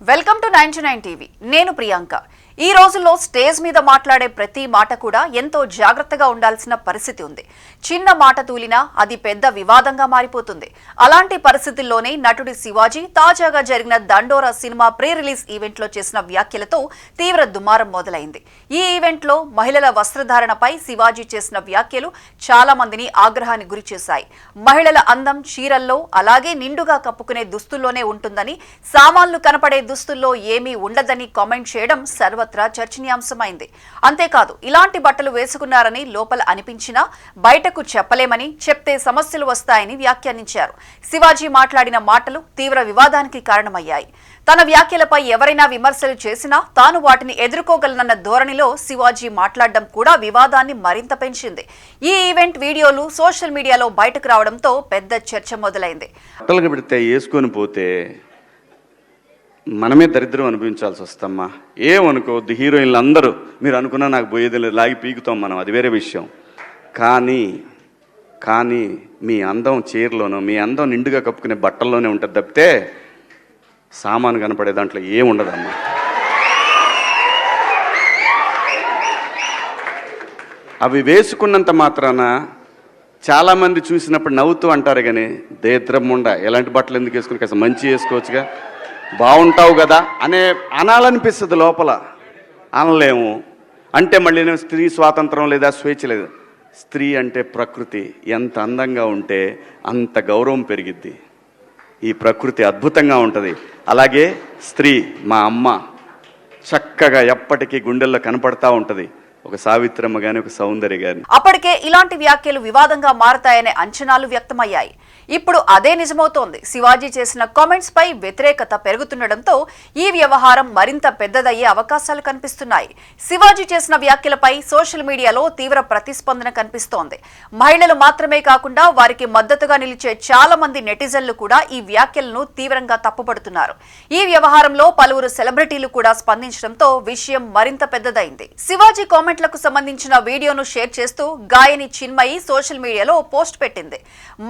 Welcome to 99 TV. నేను ప్రియాంక. ఈ రోజుల్లో స్టేజ్ మీద మాట్లాడే ప్రతి మాట కూడా ఎంతో జాగ్రత్తగా ఉండాల్సిన పరిస్థితి ఉంది. చిన్న మాట తూలినా అది పెద్ద వివాదంగా మారిపోతుంది. అలాంటి పరిస్థితుల్లోనే నటుడి శివాజీ తాజాగా జరిగిన దండోరా సినిమా ప్రీ రిలీజ్ ఈవెంట్ లో చేసిన వ్యాఖ్యలతో తీవ్ర దుమారం మొదలైంది. ఈ ఈవెంట్ లో మహిళల వస్త్రధారణపై శివాజీ చేసిన వ్యాఖ్యలు చాలా మందిని ఆగ్రహానికి గురి చేశాయి. మహిళల అందం చీరల్లో అలాగే నిండుగా కప్పుకునే దుస్తుల్లోనే ఉంటుందని, సామాన్లు కనపడే దుస్తుల్లో ఏమీ ఉండదని కామెంట్ చేయడం సర్వత్రా చర్చనీయాంశమైంది. అంతేకాదు, ఇలాంటి బట్టలు వేసుకున్నారని లోపల అనిపించినా బయటకు చెప్పలేమని, చెప్తే సమస్యలు వస్తాయని వ్యాఖ్యానించారు. శివాజీ మాట్లాడిన మాటలు తీవ్ర వివాదానికి కారణమయ్యాయి. తన వ్యాఖ్యలపై ఎవరైనా విమర్శలు చేసినా తాను వాటిని ఎదుర్కోగలనన్న ధోరణిలో శివాజీ మాట్లాడడం కూడా వివాదాన్ని మరింత పెంచింది. ఈ ఈవెంట్ వీడియోలు సోషల్ మీడియాలో బయటకు రావడంతో పెద్ద చర్చ మొదలైంది. మనమే దరిద్రం అనుభవించాల్సి వస్తామ్మా. ఏమనుకోవద్దు, హీరోయిన్లు అందరూ మీరు అనుకున్నా నాకు పోయేది లేదు, లాగి పీకుతాం మనం, అది వేరే విషయం. కానీ మీ అందం చీరలోనూ, మీ అందం నిండుగా కప్పుకునే బట్టల్లోనే ఉంటుంది తప్పితే సామాను కనపడే దాంట్లో ఏముండదమ్మా. అవి వేసుకున్నంత మాత్రాన చాలామంది చూసినప్పుడు నవ్వుతూ అంటారు, కానీ దేద్రమ్ముండ ఎలాంటి బట్టలు ఎందుకు వేసుకుని కాస్త మంచి వేసుకోవచ్చుగా, బాగుంటావు కదా అనాలనిపిస్తుంది. లోపల అనలేము. అంటే మళ్ళీ స్త్రీ స్వాతంత్రం లేదా స్వేచ్ఛ లేదు. స్త్రీ అంటే ప్రకృతి, ఎంత అందంగా ఉంటే అంత గౌరవం పెరిగిద్ది. ఈ ప్రకృతి అద్భుతంగా ఉంటుంది. అలాగే స్త్రీ మా అమ్మ చక్కగా ఎప్పటికీ గుండెల్లో కనపడతా ఉంటుంది, ఒక సావిత్రమ్మ గాని, ఒక సౌందర్య గాని. అప్పటికే ఇలాంటి వ్యాఖ్యలు వివాదంగా మారతాయనే అంచనాలు వ్యక్తమయ్యాయి. ఇప్పుడు అదే నిజమవుతోంది. శివాజీ చేసిన కామెంట్స్ పై వ్యతిరేకత పెరుగుతుండటంతో ఈ వ్యవహారం మరింత పెద్దదయ్యే అవకాశాలు కనిపిస్తున్నాయి. శివాజీ చేసిన వ్యాఖ్యలపై సోషల్ మీడియాలో తీవ్ర ప్రతిస్పందన కనిపిస్తోంది. మహిళలు మాత్రమే కాకుండా వారికి మద్దతుగా నిలిచే చాలా మంది నెటిజన్లు కూడా ఈ వ్యాఖ్యలను తీవ్రంగా తప్పుపడుతున్నారు. ఈ వ్యవహారంలో పలువురు సెలబ్రిటీలు కూడా స్పందించడంతో విషయం మరింత పెద్దదైంది. శివాజీ కామెంట్లకు సంబంధించిన వీడియోను షేర్ చేస్తూ గాయని చిన్మయి సోషల్ మీడియాలో పోస్ట్ పెట్టింది.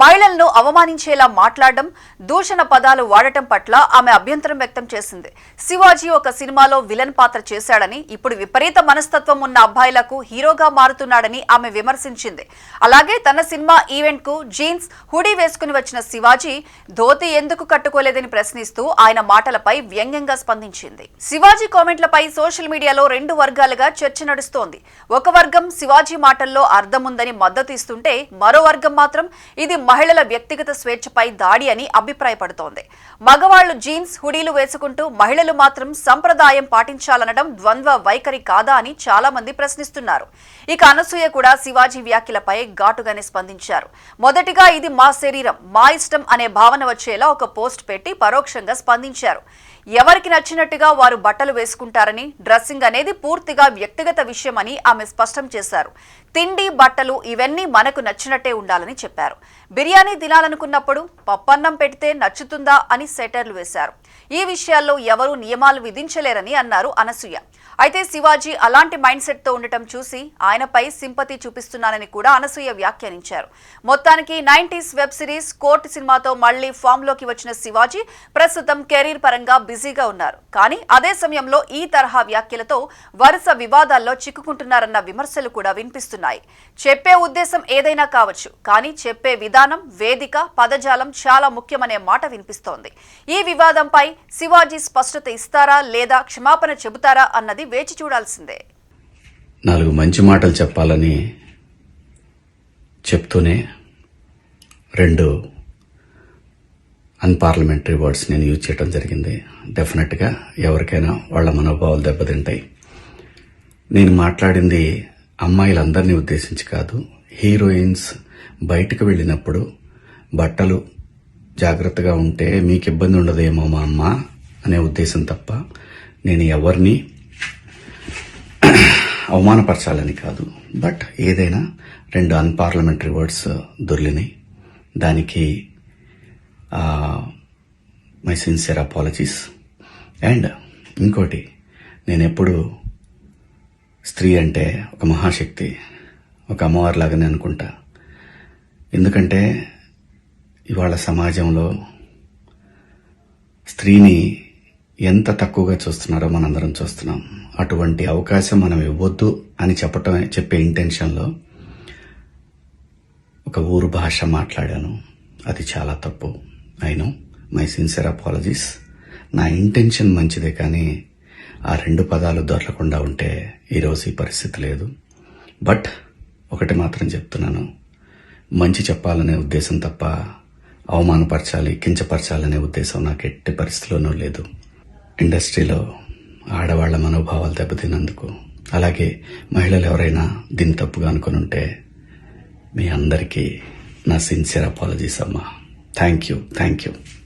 మహిళలను అవమానించేలా మాట్లాడడం, దూషణ పదాలు వాడటం పట్ల ఆమె అభ్యంతరం వ్యక్తం చేసింది. శివాజీ ఒక సినిమాలో విలన్ పాత్ర చేశాడని, ఇప్పుడు విపరీత మనస్తత్వం ఉన్న అబ్బాయిలకు హీరోగా మారుతున్నాడని ఆమె విమర్శించింది. అలాగే తన సినిమా ఈవెంట్ కు జీన్స్, హుడీ వేసుకుని వచ్చిన శివాజీ ధోతి ఎందుకు కట్టుకోలేదని ప్రశ్నిస్తూ ఆయన మాటలపై వ్యంగ్యంగా స్పందించింది. శివాజీ కామెంట్లపై సోషల్ మీడియాలో రెండు వర్గాలుగా చర్చ నడుస్తోంది. ఒక వర్గం శివాజీ మాటల్లో అర్థముందని మద్దతు ఇస్తుంటే, మరో వర్గం మాత్రం ఇది మహిళల వ్యక్తిగత స్వేచ్ఛపై దాడి అని అభిప్రాయపడుతోంది. మగవాళ్లు జీన్స్, హుడీలు వేసుకుంటూ మహిళలు మాత్రం సంప్రదాయం పాటించాలనడం ద్వంద్వ వైఖరి కాదా అని చాలా మంది ప్రశ్నిస్తున్నారు. ఇక అనసూయ కూడా శివాజీ వ్యాఖ్యలపై ఘాటుగానే స్పందించారు. మొదటిగా ఇది మా శరీరం, మా ఇష్టం అనే భావన వచ్చేలా ఒక పోస్ట్ పెట్టి పరోక్షంగా స్పందించారు. ఎవరికి నచ్చినట్టుగా వారు బట్టలు వేసుకుంటారని, డ్రెస్సింగ్ అనేది పూర్తిగా వ్యక్తిగత విషయమని ఆమె స్పష్టం చేశారు. తిండి, బట్టలు ఇవన్నీ మనకు నచ్చినట్టే ఉండాలని చెప్పారు. బిర్యానీ తినాలనుకున్నప్పుడు పప్పన్నం పెడితే నచ్చుతుందా అని సెటర్లు వేశారు. ఈ విషయాల్లో ఎవరూ నియమాలు విధించలేరని అన్నారు అనసూయ. అయితే శివాజీ అలాంటి మైండ్ సెట్ తో ఉండటం చూసి ఆయనపై సింపతి చూపిస్తున్నానని కూడా అనసూయ వ్యాఖ్యానించారు. మొత్తానికి 90s వెబ్ సిరీస్ కోర్టు సినిమాతో మళ్లీ ఫామ్ లోకి వచ్చిన శివాజీ ప్రస్తుతం కెరీర్ పరంగా బిజీగా ఉన్నారు. కానీ అదే సమయంలో ఈ తరహా వ్యాఖ్యలతో వరుస వివాదాల్లో చిక్కుకుంటున్నారన్న విమర్శలు కూడా వినిపిస్తున్నాయి. చెప్పే ఉద్దేశం ఏదైనా కావచ్చు, కానీ చెప్పే విధానం, వేదిక, పదజాలం చాలా ముఖ్యమనే మాట వినిపిస్తోంది. ఈ వివాదంపై శివాజీ స్పష్టత ఇస్తారా లేదా క్షమాపణ చెబుతారా అన్నది వేచి చూడాల్సిందే. 4 మంచి మాటలు చెప్పాలని చెప్తూనే 2 అన్పార్లమెంటరీ వర్డ్స్ నేను యూజ్ చేయడం జరిగింది. డెఫినెట్గా ఎవరికైనా వాళ్ళ మనోభావాలు దెబ్బతింటాయి. నేను మాట్లాడింది అమ్మాయిలందరినీ ఉద్దేశించి కాదు. హీరోయిన్స్ బయటకు వెళ్ళినప్పుడు బట్టలు జాగ్రత్తగా ఉంటే మీకు ఇబ్బంది ఉండదేమో మా అమ్మ అనే ఉద్దేశం తప్ప నేను ఎవరిని అవమానపరచాలని కాదు. బట్ ఏదైనా 2 అన్పార్లమెంటరీ వర్డ్స్ దొర్లినాయి. దానికి మై సిన్సియర్ అపాలజీస్. అండ్ ఇంకోటి, నేను ఎప్పుడు స్త్రీ అంటే ఒక మహాశక్తి, ఒక అమ్మవారిలాగానే అనుకుంటా. ఎందుకంటే ఇవాళ సమాజంలో స్త్రీని ఎంత తక్కువగా చూస్తున్నారో మనందరం చూస్తున్నాం. అటువంటి అవకాశం మనం ఇవ్వద్దు అని చెప్పే ఇంటెన్షన్లో ఒక ఊరు భాష మాట్లాడాను. అది చాలా తప్పు. I know, my sincere apologies. నా ఇంటెన్షన్ మంచిదే, కానీ ఆ 2 పదాలు దొరకకుండా ఉంటే ఈరోజు ఈ పరిస్థితి లేదు. బట్ ఒకటి మాత్రం చెప్తున్నాను, మంచి చెప్పాలనే ఉద్దేశం తప్ప అవమానపరచాలి, కించపరచాలనే ఉద్దేశం నాకు ఎట్టి పరిస్థితిలోనూ లేదు. ఇండస్ట్రీలో ఆడవాళ్ల మనోభావాలు దెబ్బతిన్నందుకు, అలాగే మహిళలు ఎవరైనా దీన్ని తప్పుగా అనుకుని ఉంటే మీ అందరికీ నా సిన్సియర్ అపాలజీస్ అమ్మా. Thank you.